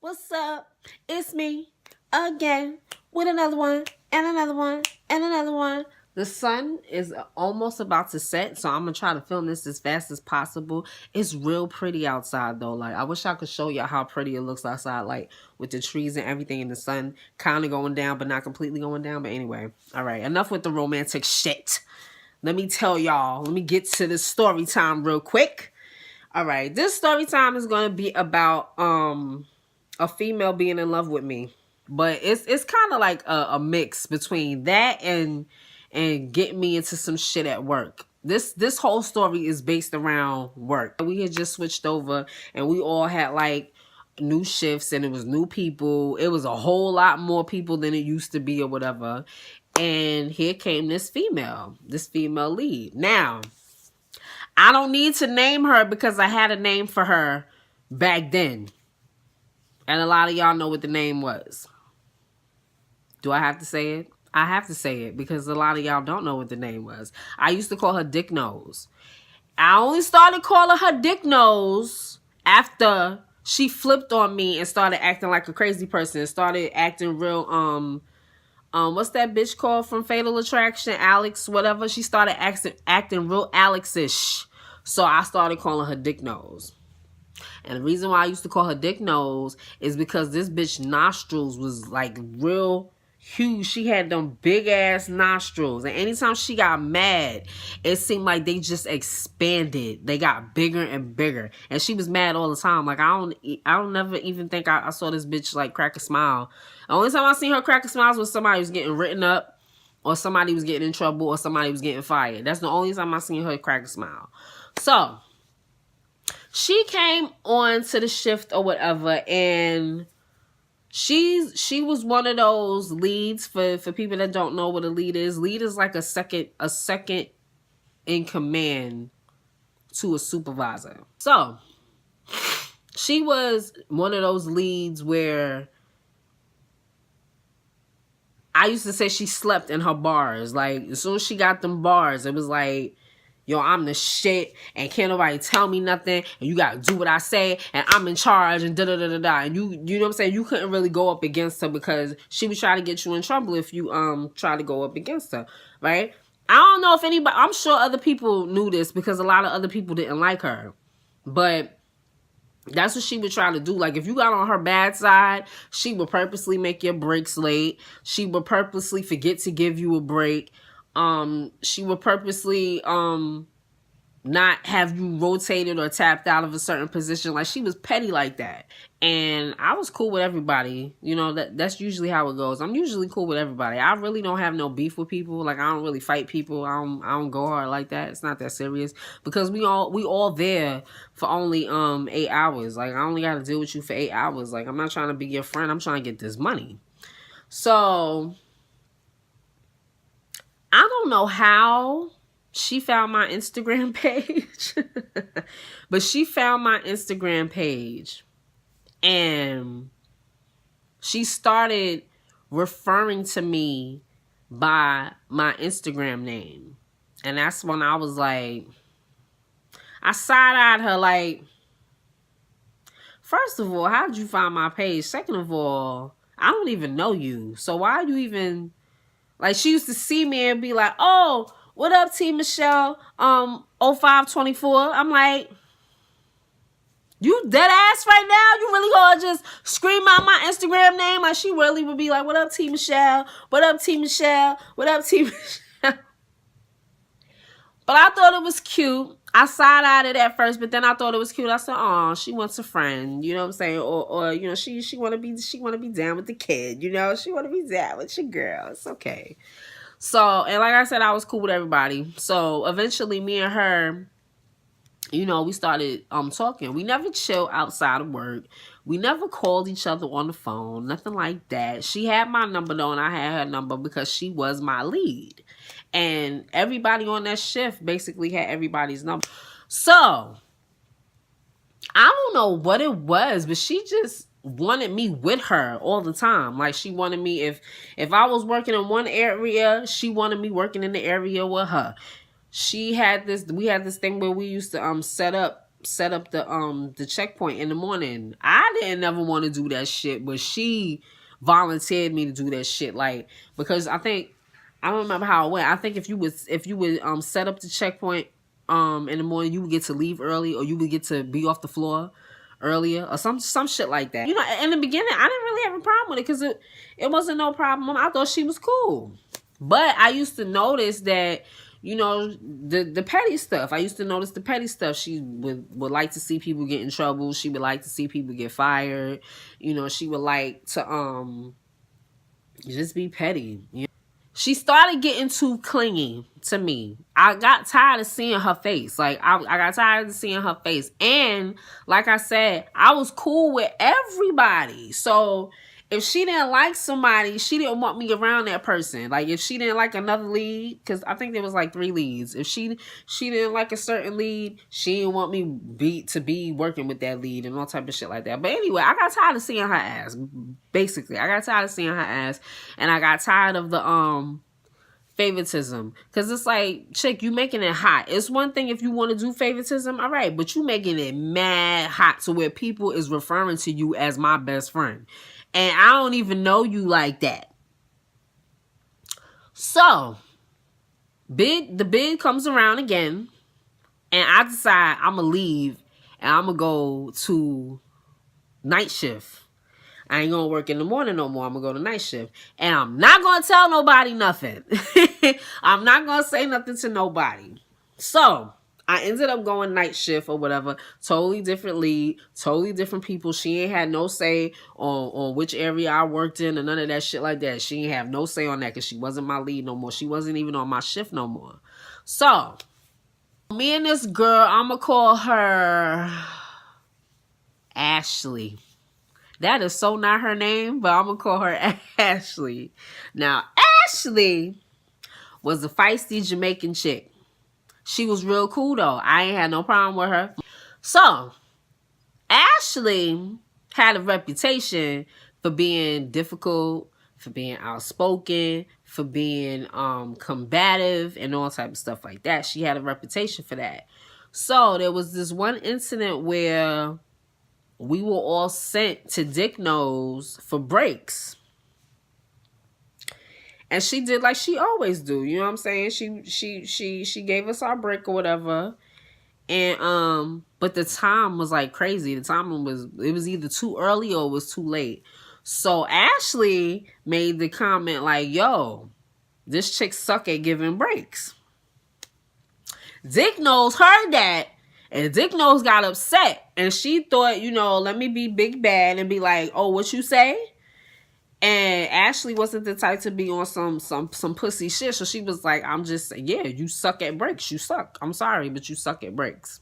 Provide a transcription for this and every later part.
What's up? It's me again with another one and another one and another one. The sun is almost about to set, so I'm gonna try to film this as fast as possible. It's real pretty outside though. Like, I wish I could show y'all how pretty it looks outside, like with the trees and everything and the sun kind of going down, but not completely going down. But anyway, all right, enough with the romantic shit. Let me tell y'all, let me get to the story time real quick. All right, this story time is gonna be about a female being in love with me, but it's kind of like a mix between that and getting me into some shit at work. This whole story is based around work. We had just switched over and we all had like new shifts and it was new people. It was a whole lot more people than it used to be or whatever. And here came this female lead. Now, I don't need to name her because I had a name for her back then. And a lot of y'all know what the name was. Do I have to say it? I have to say it because a lot of y'all don't know what the name was. I used to call her Dick Nose. I only started calling her Dick Nose after she flipped on me and started acting like a crazy person. Started acting real, what's that bitch called from Fatal Attraction? Alex, whatever. She started acting real Alex-ish. So I started calling her Dick Nose. And the reason why I used to call her Dick Nose is because this bitch nostrils was like real huge. She had them big ass nostrils. And anytime she got mad, it seemed like they just expanded. They got bigger and bigger. And she was mad all the time. Like I don't never even think I saw this bitch like crack a smile. The only time I seen her crack a smile was somebody was getting written up, or somebody was getting in trouble, or somebody was getting fired. That's the only time I seen her crack a smile. So she came on to the shift or whatever, and she was one of those leads. For people that don't know what a lead is like a second in command to a supervisor. So she was one of those leads where I used to say she slept in her bars. Like, as soon as she got them bars, it was like, yo, I'm the shit, and can't nobody tell me nothing, and you gotta do what I say, and I'm in charge, and da-da-da-da-da. And you know what I'm saying? You couldn't really go up against her because she was trying to get you in trouble if you try to go up against her, right? I don't know if anybody, I'm sure other people knew this because a lot of other people didn't like her. But that's what she would try to do. Like, if you got on her bad side, she would purposely make your breaks late. She would purposely forget to give you a break. She would purposely not have you rotated or tapped out of a certain position. Like, she was petty like that. And I was cool with everybody. You know, that's usually how it goes. I'm usually cool with everybody. I really don't have no beef with people. Like, I don't really fight people. I don't go hard like that. It's not that serious. Because we all there for only 8 hours. Like, I only gotta deal with you for 8 hours. Like, I'm not trying to be your friend. I'm trying to get this money. So I don't know how she found my Instagram page, but she found my Instagram page and she started referring to me by my Instagram name. And that's when I was like, I side-eyed her like, first of all, how'd you find my page? Second of all, I don't even know you. So why are you even... Like, she used to see me and be like, oh, what up, T. Michelle, 0524. I'm like, you dead ass right now? You really gonna just scream out my Instagram name? Like, she really would be like, what up, T. Michelle? What up, T. Michelle? What up, T. Michelle? But I thought it was cute. I side-eyed it at first, but then I thought it was cute. I said, oh, she wants a friend, you know what I'm saying? Or you know, she wanna be down with the kid, you know, she wanna be down with your girl. It's okay. So, and like I said, I was cool with everybody. So eventually me and her, you know, we started talking. We never chill outside of work. We never called each other on the phone, nothing like that. She had my number though, and I had her number because she was my lead. And everybody on that shift basically had everybody's number. So, I don't know what it was, but she just wanted me with her all the time. Like, she wanted me, if I was working in one area, she wanted me working in the area with her. We had this thing where we used to set up the checkpoint in the morning. I didn't ever want to do that shit, but she volunteered me to do that shit. Like, because I don't remember how it went. I think if you would set up the checkpoint in the morning, you would get to leave early, or you would get to be off the floor earlier, or some shit like that. You know, in the beginning, I didn't really have a problem with it because it wasn't no problem. I thought she was cool, but I used to notice that, you know, the petty stuff. I used to notice the petty stuff. She would like to see people get in trouble. She would like to see people get fired. You know, she would like to just be petty. You know? She started getting too clingy to me. I got tired of seeing her face. Like, I got tired of seeing her face. And like I said, I was cool with everybody. So if she didn't like somebody, she didn't want me around that person. Like, if she didn't like another lead, because I think there was like 3 leads. If she didn't like a certain lead, she didn't want me to be working with that lead and all type of shit like that. But anyway, I got tired of seeing her ass. Basically, I got tired of seeing her ass, and I got tired of the favoritism. Because it's like, chick, you making it hot. It's one thing if you want to do favoritism, all right, but you making it mad hot to where people is referring to you as my best friend. And I don't even know you like that. So, the bid comes around again, and I decide I'm going to leave, and I'm going to go to night shift. I ain't going to work in the morning no more. I'm going to go to night shift. And I'm not going to tell nobody nothing. I'm not going to say nothing to nobody. So, I ended up going night shift or whatever. Totally different lead. Totally different people. She ain't had no say on which area I worked in or none of that shit like that. She ain't have no say on that because she wasn't my lead no more. She wasn't even on my shift no more. So, me and this girl, I'm going to call her Ashley. That is so not her name, but I'm going to call her Ashley. Now, Ashley was a feisty Jamaican chick. She was real cool, though. I ain't had no problem with her. So, Ashley had a reputation for being difficult, for being outspoken, for being combative, and all type of stuff like that. She had a reputation for that. So, there was this one incident where we were all sent to Dick Nose for breaks. And she did like she always do. You know what I'm saying? She gave us our break or whatever. And but the time was like crazy. The time was either too early or it was too late. So Ashley made the comment like, yo, this chick suck at giving breaks. Dick Nose heard that, and Dick Nose got upset. And she thought, you know, let me be big bad and be like, oh, what you say? And Ashley wasn't the type to be on some pussy shit. So she was like, I'm just, yeah, you suck at breaks. You suck. I'm sorry, but you suck at breaks.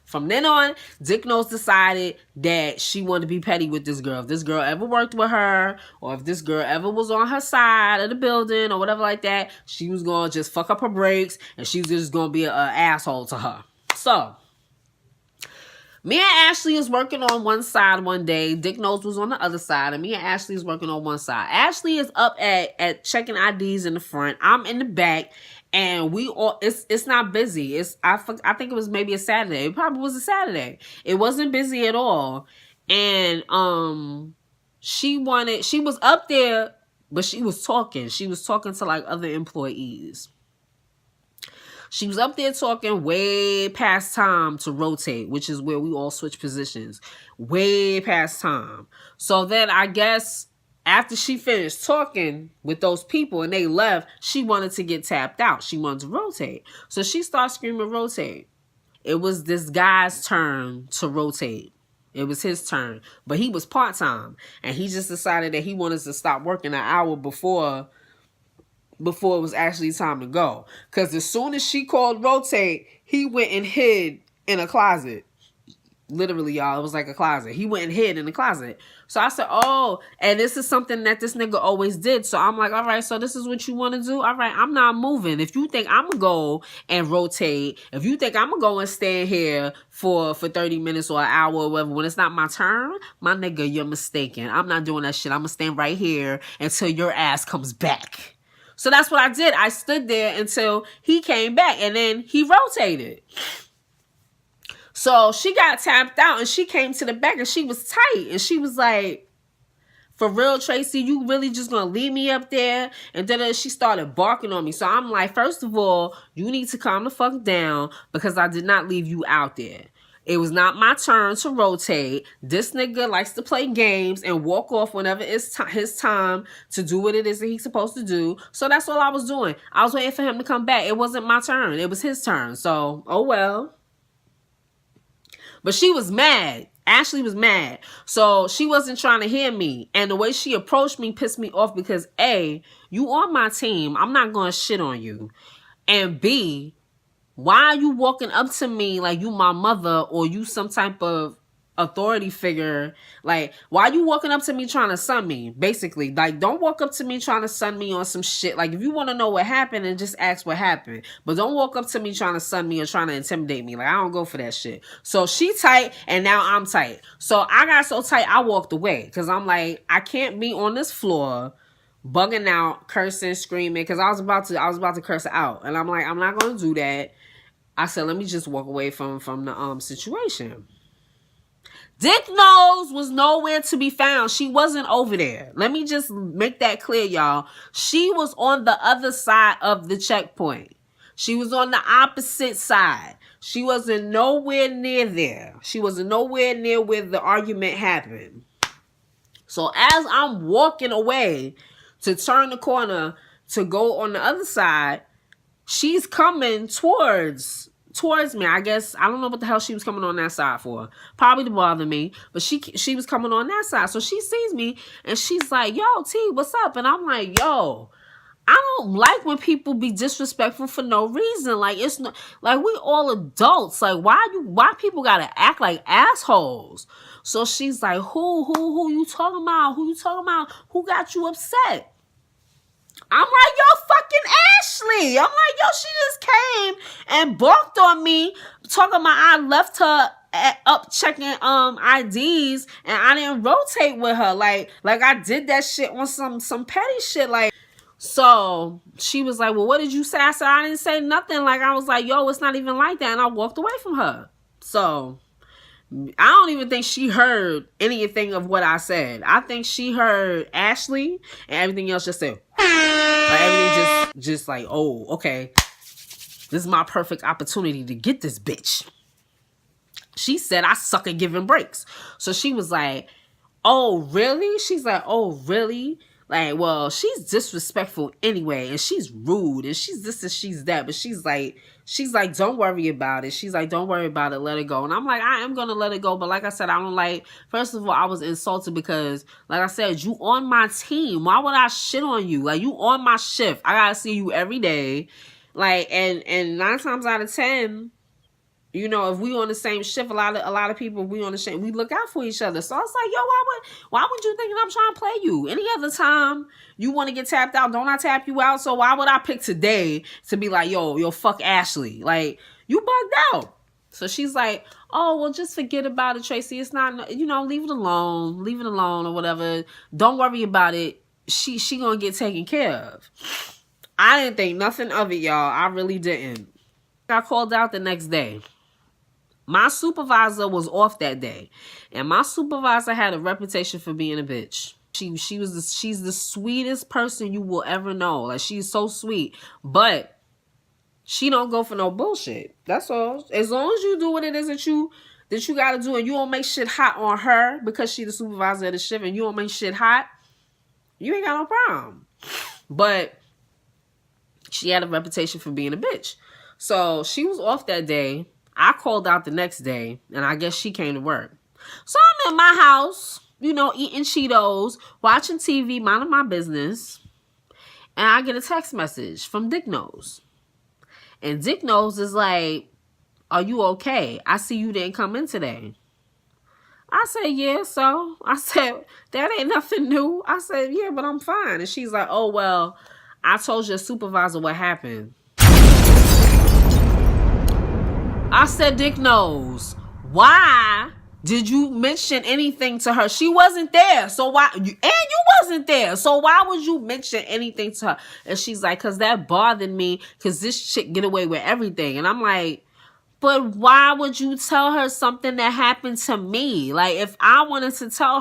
From then on, Dick Nose decided that she wanted to be petty with this girl. If this girl ever worked with her, or if this girl ever was on her side of the building or whatever like that, she was going to just fuck up her breaks, and she was just going to be an asshole to her. So, me and Ashley was working on one side one day. Dick Nose was on the other side. And me and Ashley was working on one side. Ashley is up at checking IDs in the front. I'm in the back. And we all, it's not busy. I think it was maybe a Saturday. It probably was a Saturday. It wasn't busy at all. And she was up there, but she was talking. She was talking to like other employees. She was up there talking way past time to rotate, which is where we all switch positions. Way past time. So then I guess after she finished talking with those people and they left, she wanted to get tapped out. She wanted to rotate. So she started screaming, rotate. It was this guy's turn to rotate. It was his turn. But he was part-time. And he just decided that he wanted to stop working an hour before it was actually time to go. Because as soon as she called rotate, he went and hid in a closet. Literally, y'all, it was like a closet. He went and hid in the closet. So I said, oh, and this is something that this nigga always did. So I'm like, all right, so this is what you want to do? All right, I'm not moving. If you think I'm going to go and rotate, if you think I'm going to go and stand here for 30 minutes or an hour or whatever, when it's not my turn, my nigga, you're mistaken. I'm not doing that shit. I'm going to stand right here until your ass comes back. So that's what I did. I stood there until he came back, and then he rotated. So she got tapped out and she came to the back and she was tight. And she was like, for real, Tracy, you really just gonna leave me up there? And then she started barking on me. So I'm like, first of all, you need to calm the fuck down because I did not leave you out there. It was not my turn to rotate. This nigga likes to play games and walk off whenever it's his time to do what it is that he's supposed to do. So that's all I was doing. I was waiting for him to come back. It wasn't my turn. It was his turn. So, oh well. But she was mad. Ashley was mad. So she wasn't trying to hear me. And the way she approached me pissed me off because A, you on my team. I'm not going to shit on you. And B, why are you walking up to me like you my mother or you some type of authority figure? Like, why are you walking up to me trying to sun me? Basically, like, don't walk up to me trying to sun me on some shit. Like, if you want to know what happened, then just ask what happened. But don't walk up to me trying to sun me or trying to intimidate me. Like, I don't go for that shit. So she tight and now I'm tight. So I got so tight, I walked away because I'm like, I can't be on this floor bugging out, cursing, screaming, because I was about to curse her out. And I'm like, I'm not going to do that. I said, let me just walk away from the situation. Dick Nose was nowhere to be found. She wasn't over there. Let me just make that clear, y'all. She was on the other side of the checkpoint. She was on the opposite side. She wasn't nowhere near there. She wasn't nowhere near where the argument happened. So as I'm walking away to turn the corner to go on the other side, she's coming towards me. I guess I don't know what the hell she was coming on that side for. Probably to bother me, but she was coming on that side. So she sees me and she's like, "Yo, T, what's up?" And I'm like, "Yo, I don't like when people be disrespectful for no reason. Like, it's not like we all adults. Like, why people gotta act like assholes?" So she's like, who you talking about? Who you talking about? Who got you upset? I'm like, yo, fucking Ashley. I'm like, yo, she just came and barked on me, talking about I left her up checking IDs and I didn't rotate with her. Like I did that shit on some petty shit. Like, so she was like, well, what did you say? I said, I didn't say nothing. Like, I was like, yo, it's not even like that. And I walked away from her. So I don't even think she heard anything of what I said. I think she heard Ashley and everything else just said, like everything just like, oh, okay. This is my perfect opportunity to get this bitch. She said I suck at giving breaks. So she was like, oh, really? She's like, oh, really? Like, well, she's disrespectful anyway, and she's rude, and she's this and she's that. But she's like, don't worry about it. She's like, don't worry about it. Let it go. And I'm like, I am going to let it go. But like I said, I don't like, first of all, I was insulted because, like I said, you on my team. Why would I shit on you? Like, you on my shift. I got to see you every day. Like, and 9 times out of 10, you know, if we on the same shift, a lot of people, we on the same, we look out for each other. So I was like, yo, why would you think I'm trying to play you? Any other time you want to get tapped out, don't I tap you out? So why would I pick today to be like, yo, fuck Ashley? Like, you bugged out. So she's like, oh, well, just forget about it, Tracy. It's not, you know, leave it alone or whatever. Don't worry about it. She gonna get taken care of. I didn't think nothing of it, y'all. I really didn't. I called out the next day. My supervisor was off that day, and my supervisor had a reputation for being a bitch. She's the sweetest person you will ever know. Like, she's so sweet, but she don't go for no bullshit. That's all. As long as you do what it is that you got to do, and you don't make shit hot on her because she the supervisor of the shift, and you don't make shit hot, you ain't got no problem. But she had a reputation for being a bitch, so she was off that day. I called out the next day, and I guess she came to work. So I'm in my house, you know, eating Cheetos, watching TV, minding my business, and I get a text message from Dick Nose. And Dick Nose is like, are you okay? I see you didn't come in today. I said, yeah, so. I said, that ain't nothing new. I said, yeah, but I'm fine. And she's like, oh, well, I told your supervisor what happened. I said, Dick Nose, why did you mention anything to her? She wasn't there. So why? And you wasn't there. So why would you mention anything to her? And she's like, because that bothered me because this chick get away with everything. And I'm like, But why would you tell her something that happened to me? Like, if I wanted to tell her